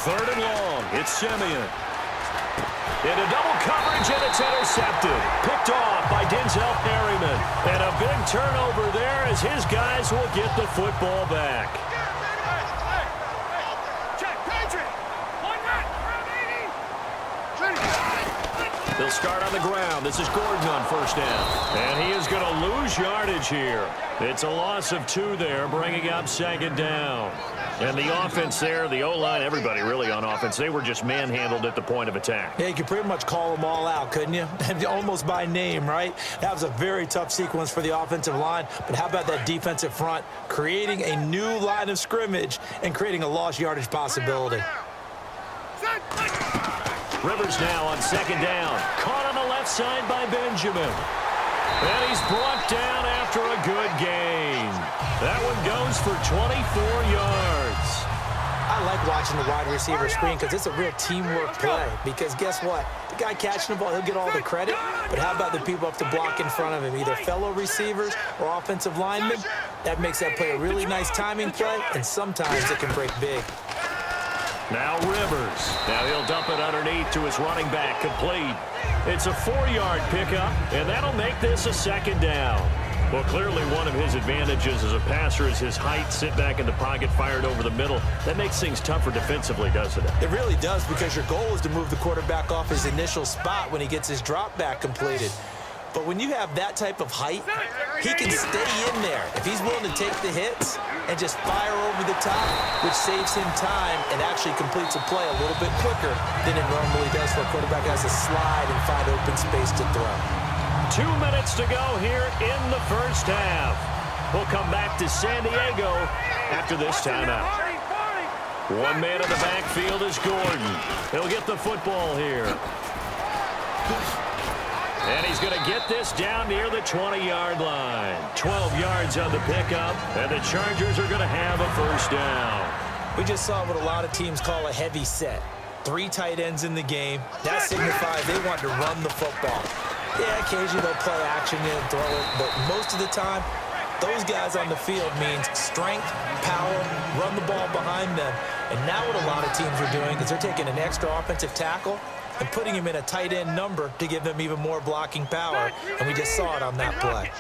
Third and long. It's Simeon. Into double coverage, and it's intercepted. Picked off by Denzel Perryman. And a big turnover there as his guys will get the football back. They'll start on the ground. This is Gordon on first down. And he is going to lose yardage here. It's a loss of 2 there, bringing up second down. And the offense there, the O-line, everybody really on offense, they were just manhandled at the point of attack. Yeah, you could pretty much call them all out, couldn't you? Almost by name, right? That was a very tough sequence for the offensive line. But how about that defensive front creating a new line of scrimmage and creating a lost yardage possibility? Rivers now on second down. Caught on the left side by Benjamin. And he's brought down after a good gain. That one goes for 24 yards. I like watching the wide receiver screen because it's a real teamwork play. Because guess what? The guy catching the ball, he'll get all the credit. But how about the people up to block in front of him? Either fellow receivers or offensive linemen. That makes that play a really nice timing play. And sometimes it can break big. Now Rivers. Now he'll dump it underneath to his running back. Complete. It's a 4-yard pickup, and that'll make this a second down. Well, clearly one of his advantages as a passer is his height. Sit back in the pocket, fired over the middle. That makes things tougher defensively, doesn't it? It really does, because your goal is to move the quarterback off his initial spot when he gets his drop back completed. But when you have that type of height, he can stay in there if he's willing to take the hits and just fire over the top, which saves him time and actually completes a play a little bit quicker than it normally does for a quarterback who has to slide and find open space to throw. 2 minutes to go here in the first half. We'll come back to San Diego after this timeout. One man in the backfield is Gordon. He'll get the football here. And he's going to get this down near the 20-yard line. 12 yards on the pickup, and the Chargers are going to have a first down. We just saw what a lot of teams call a heavy set. 3 tight ends in the game. That signifies they want to run the football. Yeah, occasionally they'll play action and throw it, but most of the time, those guys on the field means strength, power, run the ball behind them. And now what a lot of teams are doing is they're taking an extra offensive tackle and putting him in a tight end number to give them even more blocking power. And we just saw it on that play.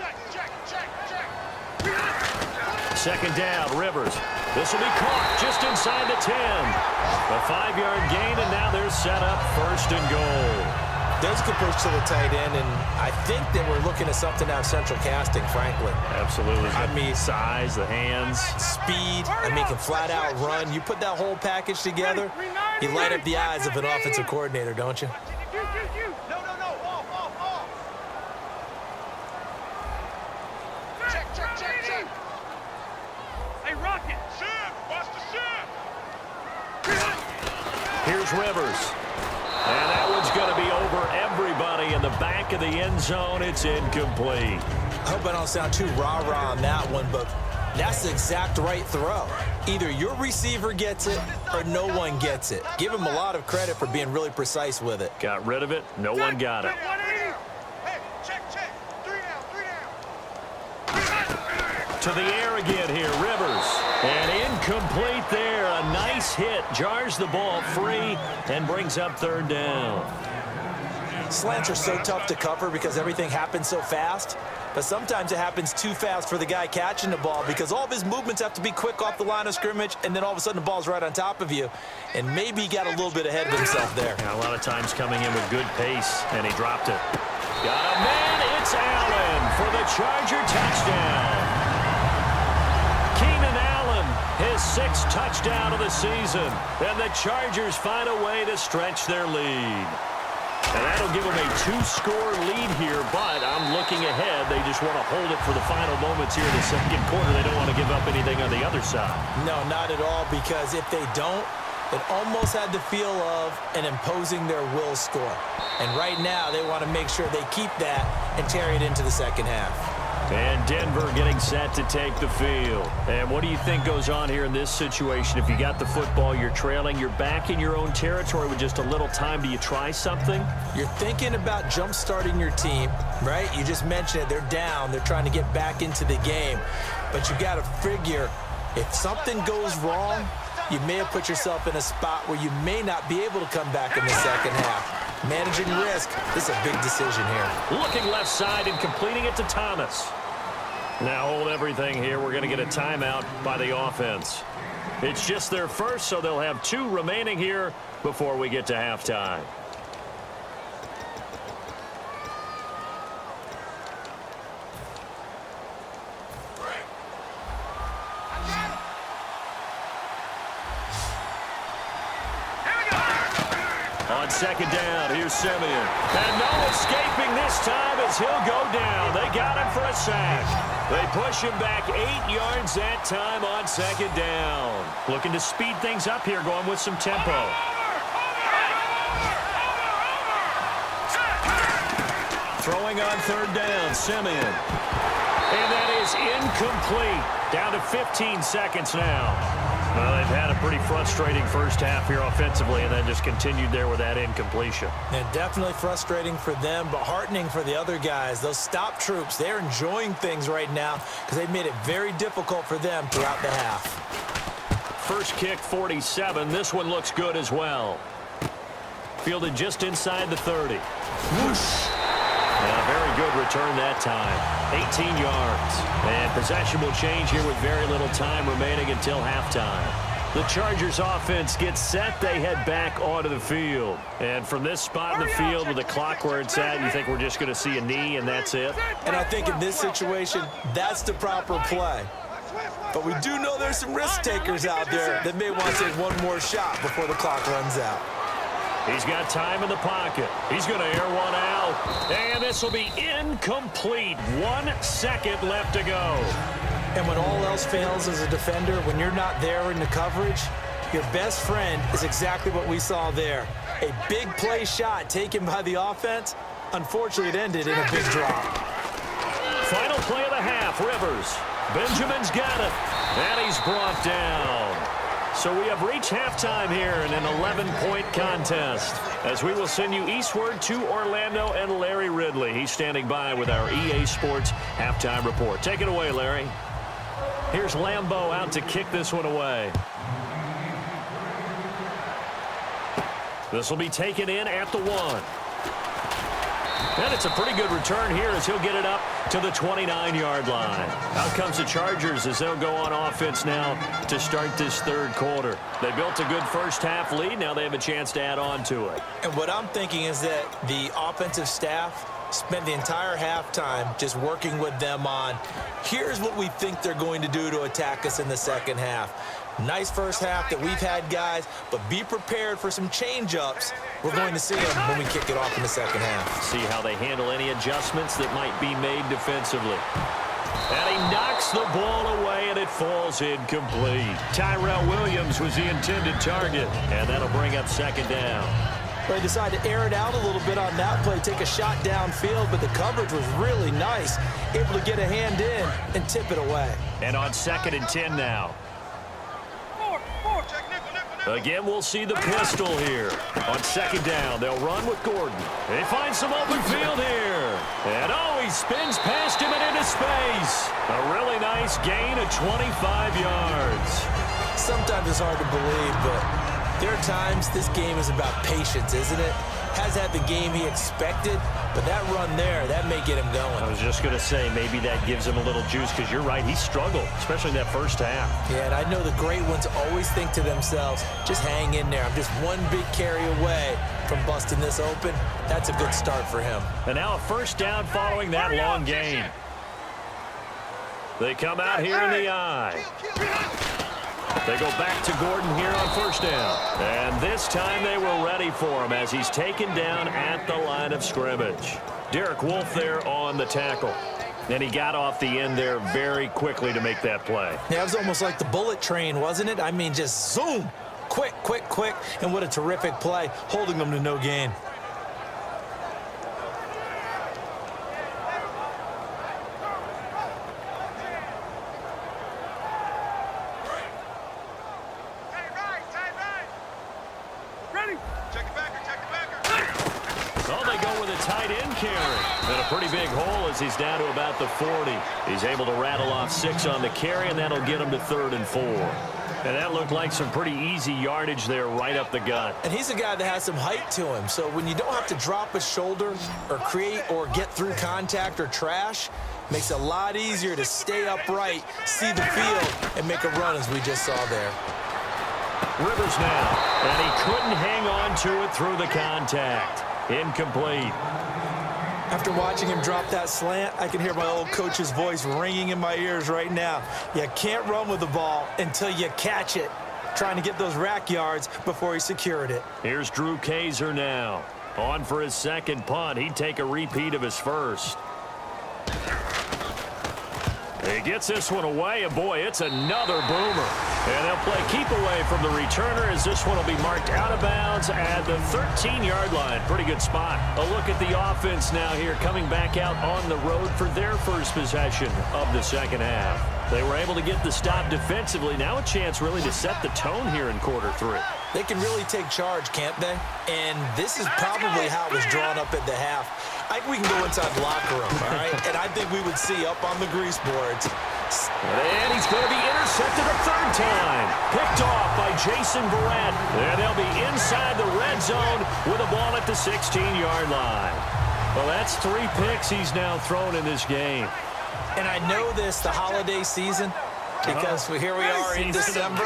Second down, Rivers. This will be caught just inside the 10. A 5-yard gain, and now they're set up first and goal. There's a good push to the tight end, and I think that we're looking at something out of central casting, frankly. Absolutely. I mean, size, the hands. Speed. I mean, can flat out run. You put that whole package together, you light up the eyes of an offensive coordinator, don't you? No. Off. Check. Hey, Rocket. Watch the ship. Here's Rivers. And that one's going to be over everybody in the back of the end zone. It's incomplete. I hope I don't sound too rah-rah on that one, but that's the exact right throw. Either your receiver gets it or no one gets it. Give him a lot of credit for being really precise with it. Got rid of it. No one got it. Hey, check. 3 down. To the air again here, Rivers. And incomplete there. A nice hit. Jars the ball free and brings up third down. Slants are so tough to cover because everything happens so fast. But sometimes it happens too fast for the guy catching the ball because all of his movements have to be quick off the line of scrimmage, and then all of a sudden the ball's right on top of you. And maybe he got a little bit ahead of himself there. Yeah, a lot of times coming in with good pace, and he dropped it. Got a man. It's Allen for the Charger touchdown. His 6th touchdown of the season, and the Chargers find a way to stretch their lead. And that'll give them a 2-score lead here, but I'm looking ahead. They just want to hold it for the final moments here in the second quarter. They don't want to give up anything on the other side. No, not at all, because if they don't, it almost had the feel of an imposing their will score. And right now, they want to make sure they keep that and carry it into the second half. And Denver getting set to take the field. And what do you think goes on here in this situation? If you got the football, you're trailing, you're back in your own territory with just a little time. Do you try something? You're thinking about jump-starting your team, right? You just mentioned it. They're down. They're trying to get back into the game. But you got to figure, if something goes wrong, you may have put yourself in a spot where you may not be able to come back in the second half. Managing risk, this is a big decision here. Looking left side and completing it to Thomas. Now hold everything here. We're going to get a timeout by the offense. It's just their first, so they'll have 2 remaining here before we get to halftime. On second down, here's Simeon. And no escaping this time as he'll go down. They got him for a sack. They push him back 8 yards that time on second down. Looking to speed things up here, going with some tempo. Throwing on third down, Simeon. And that is incomplete. Down to 15 seconds now. Well, they've had a pretty frustrating first half here offensively and then just continued there with that incompletion. And definitely frustrating for them, but heartening for the other guys. Those stop troops, they're enjoying things right now because they've made it very difficult for them throughout the half. First kick, 47. This one looks good as well. Fielded just inside the 30. Whoosh! A very good return that time. 18 yards. And possession will change here with very little time remaining until halftime. The Chargers offense gets set. They head back onto the field. And from this spot in the field with the clock where it's at, you think we're just going to see a knee and that's it? And I think in this situation, that's the proper play. But we do know there's some risk takers out there that may want to take one more shot before the clock runs out. He's got time in the pocket. He's going to air one out. And this will be incomplete. 1 second left to go. And when all else fails as a defender, when you're not there in the coverage, your best friend is exactly what we saw there. A big play shot taken by the offense. Unfortunately, it ended in a big drop. Final play of the half, Rivers. Benjamin's got it. And he's brought down. So we have reached halftime here in an 11-point contest as we will send you eastward to Orlando and Larry Ridley. He's standing by with our EA Sports halftime report. Take it away, Larry. Here's Lambeau out to kick this one away. This will be taken in at the 1. And it's a pretty good return here as he'll get it up to the 29-yard line. Out comes the Chargers as they'll go on offense now to start this third quarter. They built a good first half lead. Now they have a chance to add on to it. And what I'm thinking is that the offensive staff spent the entire halftime just working with them on, here's what we think they're going to do to attack us in the second half. Nice first half that we've had, guys, but be prepared for some change-ups. We're going to see them when we kick it off in the second half. See how they handle any adjustments that might be made defensively. And he knocks the ball away, and it falls incomplete. Tyrell Williams was the intended target, and that'll bring up second down. They decided to air it out a little bit on that play, take a shot downfield, but the coverage was really nice. Able to get a hand in and tip it away. And on 2nd and 10 now. Again, we'll see the pistol here. On 2nd down, they'll run with Gordon. They find some open field here. And oh, he spins past him and into space. A really nice gain of 25 yards. Sometimes it's hard to believe, but there are times this game is about patience, isn't it? Has had the game he expected, but that run there, that may get him going. I was just going to say, maybe that gives him a little juice because you're right, he struggled, especially that first half. Yeah, and I know the great ones always think to themselves, just hang in there. I'm just one big carry away from busting this open. That's a good start for him. And now a first down following that long gain. They come out here in the eye. They go back to Gordon here on first down. And this time they were ready for him as he's taken down at the line of scrimmage. Derek Wolfe there on the tackle. And he got off the end there very quickly to make that play. Yeah, it was almost like the bullet train, wasn't it? I mean, just zoom. Quick, quick, quick. And what a terrific play, holding them to no gain. Pretty big hole as he's down to about the 40. He's able to rattle off 6 on the carry, and that'll get him to 3rd and 4. And that looked like some pretty easy yardage there right up the gut. And he's a guy that has some height to him. So when you don't have to drop a shoulder or create or get through contact or trash, makes it a lot easier to stay upright, see the field, and make a run as we just saw there. Rivers now, and he couldn't hang on to it through the contact. Incomplete. After watching him drop that slant, I can hear my old coach's voice ringing in my ears right now. You can't run with the ball until you catch it. Trying to get those rack yards before he secured it. Here's Drew Kaiser now. On for his second punt. He'd take a repeat of his first. He gets this one away, and boy, it's another boomer. And they'll play keep away from the returner as this one will be marked out of bounds at the 13-yard line. Pretty good spot. A look at the offense now here coming back out on the road for their first possession of the second half. They were able to get the stop defensively. Now a chance really to set the tone here in quarter three. They can really take charge, can't they? And this is probably how it was drawn up at the half. I think we can go inside the locker room, all right? And I think we would see up on the grease boards. And he's going to be intercepted a third time. Picked off by Jason Barrett. And they'll be inside the red zone with a ball at the 16-yard line. Well, that's 3 picks he's now thrown in this game. And I know this, the holiday season, because here we are in December,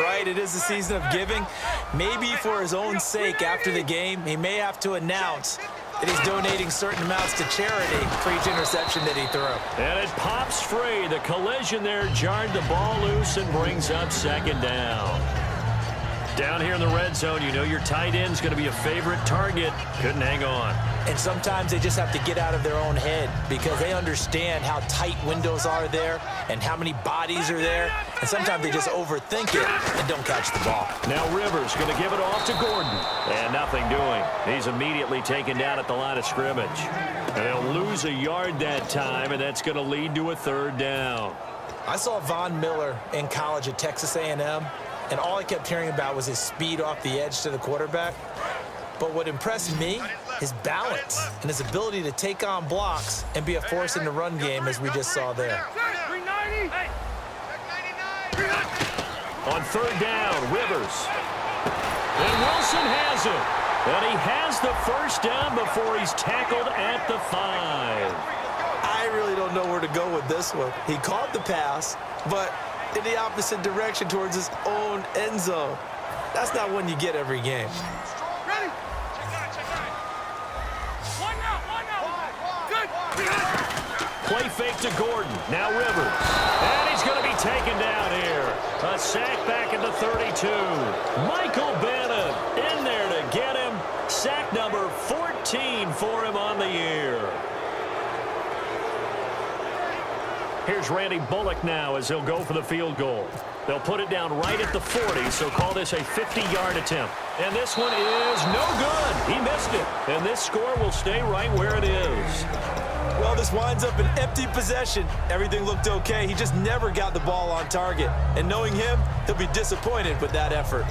right? It is the season of giving. Maybe for his own sake after the game, he may have to announce that he's donating certain amounts to charity for each interception that he threw. And it pops free. The collision there jarred the ball loose and brings up second down. Down here in the red zone, you know your tight end's going to be a favorite target. Couldn't hang on. And sometimes they just have to get out of their own head because they understand how tight windows are there and how many bodies are there. And sometimes they just overthink it and don't catch the ball. Now Rivers going to give it off to Gordon. And nothing doing. He's immediately taken down at the line of scrimmage. And they'll lose a yard that time, and that's going to lead to a third down. I saw Von Miller in college at Texas A&M. And all I kept hearing about was his speed off the edge to the quarterback. But what impressed me, his balance and his ability to take on blocks and be a force in the run game, as we just saw there. On third down, Rivers. And Wilson has it. And he has the first down before he's tackled at the 5. I really don't know where to go with this one. He caught the pass, but in the opposite direction towards his own end zone. That's not one you get every game. Ready? Check nine. One now. Good. Play fake to Gordon. Now Rivers. And he's going to be taken down here. A sack back at the 32. Michael Bannon in there to get him. Sack number 14 for him on the year. Here's Randy Bullock now as he'll go for the field goal. They'll put it down right at the 40, so call this a 50-yard attempt. And this one is no good. He missed it. And this score will stay right where it is. Well, this winds up an empty possession. Everything looked okay. He just never got the ball on target. And knowing him, he'll be disappointed with that effort.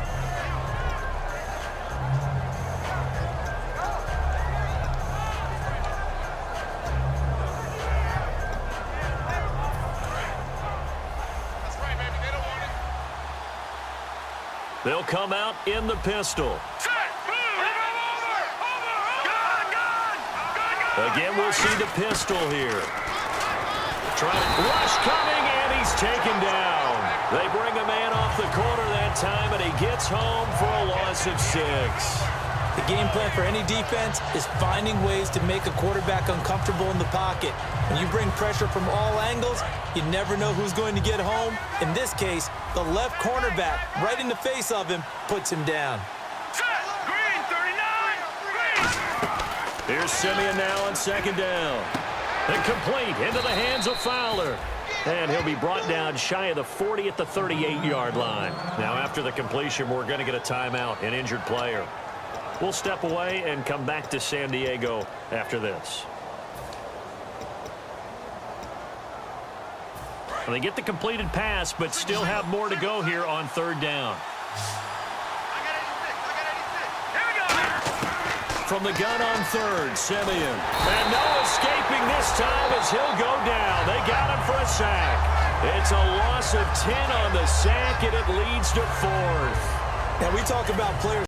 They'll come out in the pistol. Again, we'll see the pistol here. Rush coming, and he's taken down. They bring a man off the corner that time, and he gets home for a loss of 6. The game plan for any defense is finding ways to make a quarterback uncomfortable in the pocket. When you bring pressure from all angles, you never know who's going to get home. In this case, the left cornerback, right in the face of him, puts him down. Green, 39. Green. Here's Simeon now on second down. And complete into the hands of Fowler. And he'll be brought down shy of the 40 at the 38-yard line. Now, after the completion, we're going to get a timeout, an injured player. We'll step away and come back to San Diego after this. And they get the completed pass, but still have more to go here on third down. From the gun on third, Simeon. And no escaping this time as he'll go down. They got him for a sack. It's a loss of 10 on the sack, and it leads to 4th. Now, we talk about players